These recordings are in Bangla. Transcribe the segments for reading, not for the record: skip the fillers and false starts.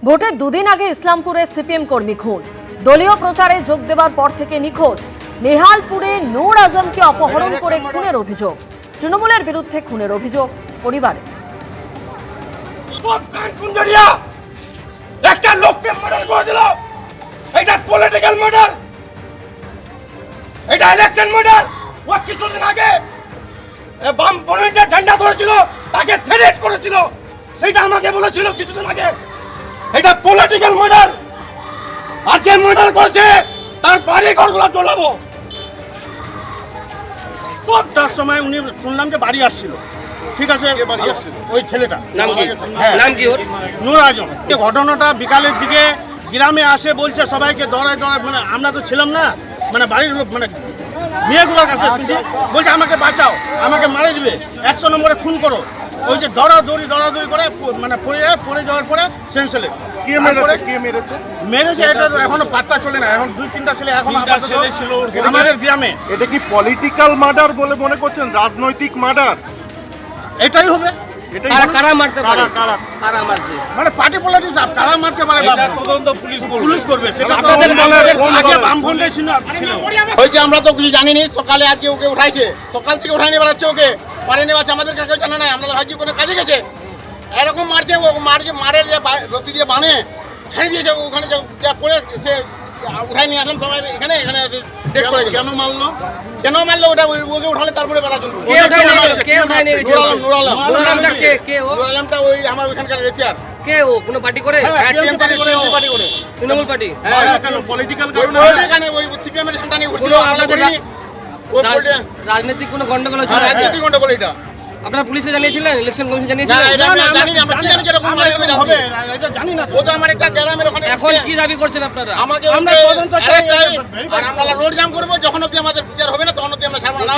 ভোটের দুদিন আগে ইসলামপুরে সিপিএম কর্মী খুন। দলীয় প্রচারে যোগ দেওয়ার পর থেকে নিখোঁজ। নেহালপুরে নূর আজমকে অপহরণ করে খুনের অভিযোগ। তৃণমূলের বিরুদ্ধে খুনের অভিযোগ পরিবারে। একটা লোককে মার্ডার করে দিল। এটা পলিটিক্যাল মার্ডার, এটা ইলেকশন মার্ডার। ও কিছুদিন আগে বাম পয়েন্টের ঝান্ডা ধরেছিল, তাকে থ্রেট করেছিল, সেটা আমাকে বলেছিল কিছুদিন আগে। এটা পলিটিক্যাল মার্ডার। আর যে মার্ডার করেছে তার বাড়ি ঘরগুলো জ্বলাবো। সবটার সময় উনি শুনলাম যে বাড়ি আসছিল, ঠিক আছে, বাড়ি আসছিল ওই ছেলেটা। নাম কি ওর? নূর আজম। এই ঘটনাটা বিকালের দিকে গ্রামে আসে, বলছে সবাইকে দৌড়ায় দৌড়ায়, মানে আমরা তো ছিলাম না, মানে বাড়ির লোক, মানে মেয়েগুলোর কাছে শুনছি, বলছে আমাকে বাঁচাও, আমাকে মারে দিবে, 100 নম্বরে খুন করো। ওই যে দৌড়াদৌড়ি করে মানে পড়ে যাওয়ার পরে সেন্সেলে মেরেছে। এটা তো এখনো পাত্তা চলে না। এখন 2-3টা ছেলে এখন আমাদের গ্রামে। এটা কি পলিটিক্যাল মার্ডার বলে মনে করছেন? রাজনৈতিক মার্ডার এটাই হবে। কারা মারতে পারে? কারা মারতে? মানে পার্টি পলিটিক্স কারা মারতে পারে তদন্ত পুলিশ করবে। সেটা আপনাদের আগে বামফ্রন্টে ছিল। হয়েছে আমরা তো কিছু জানিনি। সকালে আজকে ওকে উঠাইছে, সকাল থেকে উঠাই নিয়ে বেড়াচ্ছে, ওকে পারে নিয়ে বাচ্চা। আমাদের কাছে জানা নাই, আমরা ভাবছি কোনো কাজে গেছে। এরকম মারছে, ও মারের যে রশি দিয়ে বানে ছেড়ে দিয়েছে, ওখানে যা পড়ে সে উঠাই নিয়ে আসলাম সবাই এখানে ডেট করে। কেন মারলো ওটা? ওকে উঠালে তারপরে বেলা চলবে। নুর আলমটা ওই আমার ওইখানকার রেসিয়ার। কে ও? কোনো পার্টি করে? পার্টি করে, তৃণমূল পার্টি। পলিটিক্যাল ওই সিপিএম এর ঝান্ডা নিয়ে ঘুরছিল। রাজনৈতিক কোনো গন্ডগোল হচ্ছে? রাজনীতি গন্ডগোল এটা। আপনারা পুলিশকে জানিয়েছিলেন? ইলেকশন কমিশন না, জানিয়েছিলেন? এটা আমি জানি না। আমরা কি জানি কিরকম মারে হবে, এটা জানি না। ও তো আমার একটা গ্রামের ওখানে এখন কি দাবি করছেন আপনারা? আমাকে আমরা তদন্ত চাই, আর আমরা রোড জাম করব। যখন অবধি আমাদের বিচার হবে না তখন অবধি আমরা ছাড়বো না।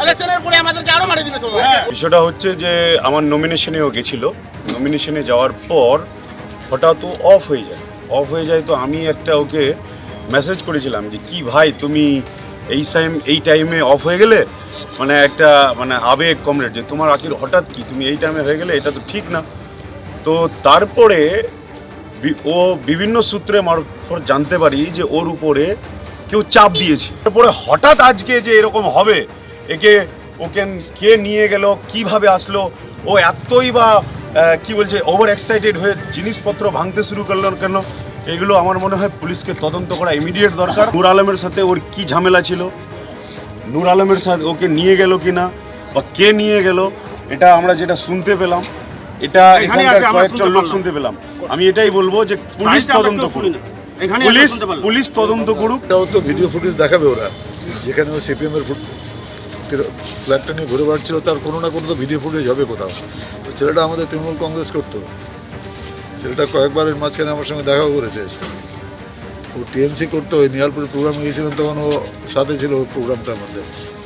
ইলেকশনের পরে আমাদেরকে আরো মারি দিবে সবাই। বিষয়টা হচ্ছে যে আমার নমিনেশনেও গেছিল। নমিনেশনে যাওয়ার পর হঠাৎ অফ হয়ে যায়। তো আমি একটা ওকে মেসেজ করেছিলাম যে কি ভাই, তুমি এই টাইমে অফ হয়ে গেলে, মানে একটা মানে আবেগ কমরেড, যে তোমার আখির হঠাৎ কি তুমি এই টাইমে হয়ে গেলে, এটা তো ঠিক না। তো তারপরে ও বিভিন্ন সূত্রে মারফত জানতে পারি যে ওর উপরে কেউ চাপ দিয়েছে। তারপরে হঠাৎ আজকে যে এরকম হবে, ওকে কে নিয়ে গেল, কিভাবে আসলো, ও এতই বা কি বলছে ওভার এক্সাইটেড হয়ে জিনিসপত্র ভাঙতে শুরু করলো কেন, এগুলো আমার মনে হয় পুলিশকে তদন্ত করা ইমিডিয়েট দরকার। নূর আলমের সাথে ওর কি ঝামেলা ছিল, নূর আলমের সাথে ওকে নিয়ে গেল কিনা বা কে নিয়ে গেল, এটা আমরা যেটা শুনতে পেলাম, এটা এখানকার কয়েকটা লোক শুনতে পেলাম। আমি এটাই বলবো যে পুলিশ তদন্ত করুক, পুলিশ তদন্ত করুক। এটাও তো ভিডিও ফুটেজ দেখাবে ওরা, যেখানে ও সিপিএম এর ফ্ল্যাটটা নিয়ে ঘুরে বেড়াচ্ছিল, তার কোনো না কোনো তো ভিডিও ফুটেজ হবে কোথাও। তো ছেলেটা আমাদের তৃণমূল কংগ্রেস করতো, ছেলেটা কয়েকবারের মাঝখানে আমার সঙ্গে দেখাও করেছে। ও টিএমসি করতো, ওই নিহালপুরে প্রোগ্রামে গিয়েছিলাম, তখন ও সাথে ছিল ওই প্রোগ্রামটার মধ্যে।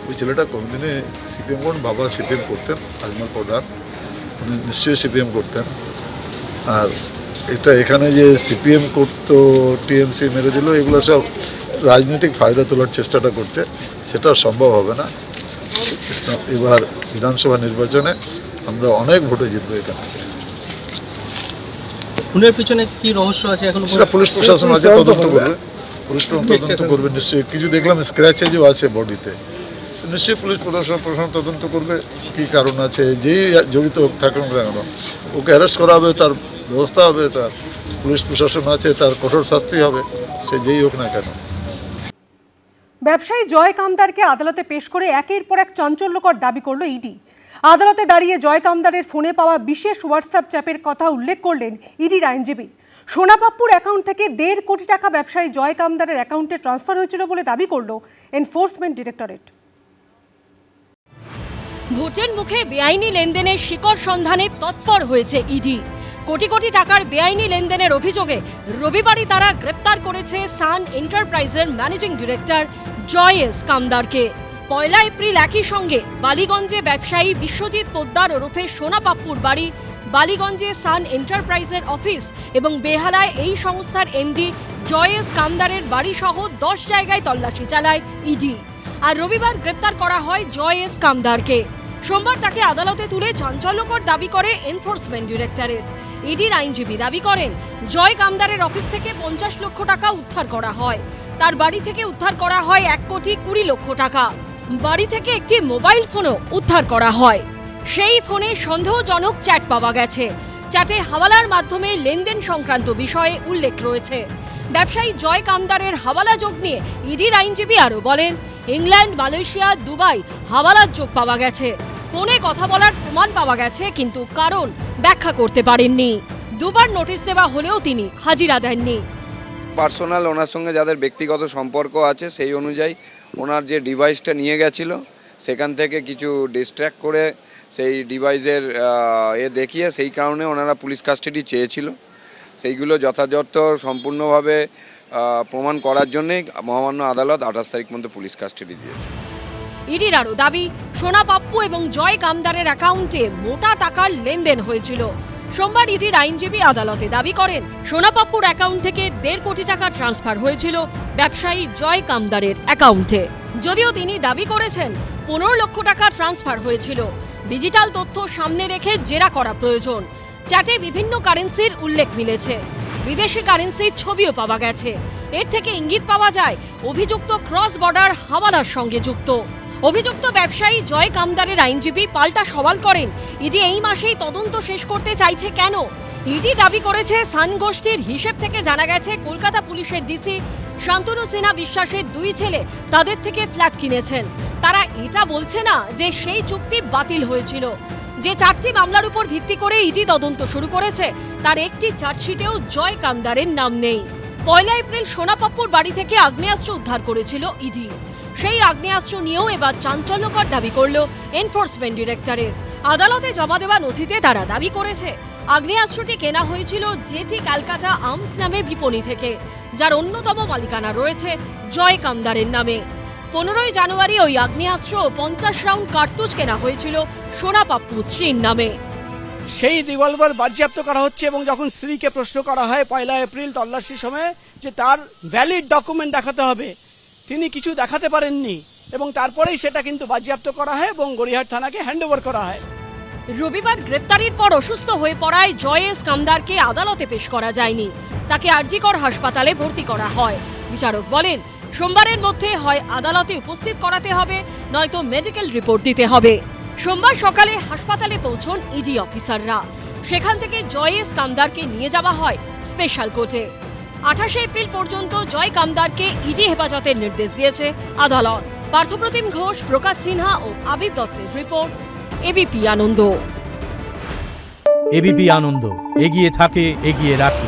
ওই ছেলেটা কোনদিনে সিপিএম করেন, বাবা সিপিএম করতেন, আজমল প্রধান, উনি নিশ্চয়ই সিপিএম করতেন। আর এটা এখানে যে সিপিএম করতো, টিএমসি মেরে দিল, এগুলো সব রাজনৈতিক ফায়দা তোলার চেষ্টাটা করছে, সেটা সম্ভব হবে না। এবার বিধানসভা নির্বাচনে আমরা অনেক ভোটে জিতবো এখানে। খুনের পিছনে কি রহস্য আছে এখন? সেটা পুলিশ প্রশাসন আছে, তদন্ত করবে। পুলিশ তদন্ত করবে নিশ্চয়ই। কিছু দেখলাম স্ক্র্যাচেজও আছে বডিতে, নিশ্চয়ই পুলিশ প্রশাসন তদন্ত করবে কী কারণ আছে। যেই জড়িত থাকুন না কেন, ওকে অ্যারেস্ট করা হবে, তার ব্যবস্থা হবে, তার পুলিশ প্রশাসন আছে, তার কঠোর শাস্তি হবে, সে যেই হোক না কেন। ব্যবসায়ী জয় কামদারকে আদালতে পেশ করে একের পর এক চাঞ্চল্যকর দাবি করল ইডি। আদালতে দাঁড়িয়ে জয় কামদারের ফোনে পাওয়া বিশেষ হোয়াটসঅ্যাপ চ্যাটের কথা উল্লেখ করলেন ইডির আইনজীবী। সোনাপাপ্পুর অ্যাকাউন্ট থেকে 1.5 কোটি টাকা ব্যবসায়ী জয় কামদারের অ্যাকাউন্টে ট্রান্সফার হয়েছিল বলে দাবি করল এনফোর্সমেন্ট ডিরেক্টরেট। ভোটের মুখে বেআইনি লেনদেনের শিকড় সন্ধানে তৎপর হয়েছে ইডি। কোটি কোটি টাকার বেআইনি লেনদেনের অভিযোগে রবিবারই তারা গ্রেপ্তার করেছে সান এন্টারপ্রাইজের ম্যানেজিং ডিরেক্টর জয় এস কামদারকে। 1 এপ্রিল একই সঙ্গে বালিগঞ্জে ব্যবসায়ী বিশ্বজিৎ পোদ্দার ওরফে সোনাপাপ্পুর বাড়ি, বালিগঞ্জে সান এন্টারপ্রাইজের অফিস এবং বেহালায় এই সংস্থার এমডি জয় এস কামদারের বাড়ি সহ 10 জায়গায় তল্লাশি চালায় ইডি। আর রবিবার গ্রেপ্তার করা হয় জয় এস কামদারকে। সোমবার তাকে আদালতে তুলে চাঞ্চল্যকর দাবি করে এনফোর্সমেন্ট ডিরেক্টরেট। ইডির আইনজীবী দাবি করেন জয় কামদারের অফিস থেকে 50 লক্ষ টাকা উদ্ধার করা হয়, তার বাড়ি থেকে উদ্ধার করা হয় 1,20 লক্ষ টাকা, বাড়ি থেকে একটি মোবাইল ফোনও উদ্ধার করা হয়। সেই ফোনে সন্দেহজনক চ্যাট পাওয়া গেছে। চ্যাটে হাওয়ালার মাধ্যমে লেনদেন সংক্রান্ত বিষয়ে উল্লেখ রয়েছে। ব্যবসায়ী জয় কামদারের হাওয়ালা যোগ নিয়ে ইডির আইনজীবী আরও বলেন, ইংল্যান্ড, মালয়েশিয়া, দুবাই হাওয়ালার যোগ পাওয়া গেছে। ফোনে কথা বলার প্রমাণ পাওয়া গেছে, কিন্তু কারণ ব্যাখ্যা করতে পারেননি। দুবার নোটিশ দেওয়া হলেও তিনি হাজিরা দেননি। পার্সোনাল ওনার সঙ্গে যাদের ব্যক্তিগত সম্পর্ক আছে সেই অনুযায়ী ওনার যে ডিভাইসটা নিয়ে গেছিল সেখান থেকে কিছু ডিস্ট্র্যাক্ট করে সেই ডিভাইসের দেখিয়ে সেই কারণে ওনারা পুলিশ কাস্টাডি চেয়েছিল। সেইগুলো যথাযথ সম্পূর্ণভাবে প্রমাণ করার জন্যই মহামান্য আদালত 28 তারিখ পর্যন্ত পুলিশ কাস্টাডি দিয়েছে। ইডির আরও দাবি, সোনা পাপ্পু এবং জয় কামদারের অ্যাকাউন্টে মোটা টাকার লেনদেন হয়েছিল। সোমবার ইডির আইনজীবী আদালতে দাবি করেন, সোনা পাপ্পুর অ্যাকাউন্ট থেকে 1.5 কোটি টাকা ট্রান্সফার হয়েছিল ব্যবসায়ী জয় কামদারের অ্যাকাউন্টে। যদিও তিনি দাবি করেছেন 15 লক্ষ টাকা ট্রান্সফার হয়েছিল। ডিজিটাল তথ্য সামনে রেখে জেরা করা প্রয়োজন। চ্যাটে বিভিন্ন কারেন্সির উল্লেখ মিলেছে, বিদেশি কারেন্সির ছবিও পাওয়া গেছে। এর থেকে ইঙ্গিত পাওয়া যায় অভিযুক্ত ক্রস বর্ডার হাওয়ালার সঙ্গে যুক্ত। অভিযুক্ত ব্যবসায়ী জয় কামদারের আইনজীবী পাল্টা সওয়াল করেন, ইডি এই মাসেই তদন্ত শেষ করতে চাইছে কেন? ইডি দাবি করেছে, সান গোষ্ঠীর হিসেব থেকে জানা গেছে কলকাতা পুলিশের ডিসি শান্তনু সিনহা বিশ্বাসের 2 ছেলে তাদের থেকে ফ্ল্যাট কিনেছেন। তারা এটা বলছে না যে সেই চুক্তি বাতিল হয়েছিল। যে 4টি মামলার উপর ভিত্তি করে ইডি তদন্ত শুরু করেছে তার একটি চার্জশিটেও জয় কামদারের নাম নেই। 1 এপ্রিল সোনা পাপ্পুর বাড়ি থেকে আগ্নেয়াস্ত্র উদ্ধার করেছিল ইডি। সেই আগ্নেয়াস্ত্র নিয়েও এবার চাঞ্চল্যকর দাবি করল এনফোর্সমেন্ট ডিরেক্টরেট। আদালতে জমা দেওয়া নথিতে তারা দাবি করেছে আগ্নেয়াস্ত্রটি কেনা হয়েছিল জেটি ক্যালকাটা আর্মস নামে বিপণী থেকে, যার অন্যতম মালিকানা রয়েছে জয় কামদারের নামে। 15 জানুয়ারি ওই আগ্নেয়াস্ত্র 50 রাউন্ড কার্তুজ কেনা হয়েছিল সোনা পাপ্পু স্ত্রীর নামে। সেই রিভলভার বাজেয়াপ্ত করা হচ্ছে এবং যখন স্ত্রীকে প্রশ্ন করা হয় 1 এপ্রিল তল্লাশির সময় যে তার ভ্যালিড ডকুমেন্ট দেখাতে হবে, তিনি কিছু দেখাতে পারেননি এবং তারপরেই সেটা কিন্তু বাজেয়াপ্ত করা হয় এবং গড়িয়াহাট থানাকে হ্যান্ডওভার করা হয়। রবিবার গ্রেপ্তারির পর অসুস্থ হয়ে পড়ায় জয় এস কামদারকে আদালতে পেশ করা যায়নি। তাকে আরজিকর হাসপাতালে ভর্তি করা হয়। বিচারক বলেন, সোমবারের মধ্যে হয় আদালতে উপস্থিত করাতে হবে, নয়তো মেডিকেল রিপোর্ট দিতে হবে। সোমবার সকালে হাসপাতালে পৌঁছন ইডি অফিসাররা। সেখান থেকে জয় এস কামদারকে নিয়ে যাওয়া হয় স্পেশাল কোর্টে। 28 এপ্রিল পর্যন্ত জয় কামদারকে ইডি হেফাজতের নির্দেশ দিয়েছে আদালত। পার্থপ্রতিম ঘোষ, প্রকাশ সিনহা ও আবির দত্তের রিপোর্ট, এবিপি আনন্দ। এবিপি আনন্দ, এগিয়ে থাকে, এগিয়ে রাখে।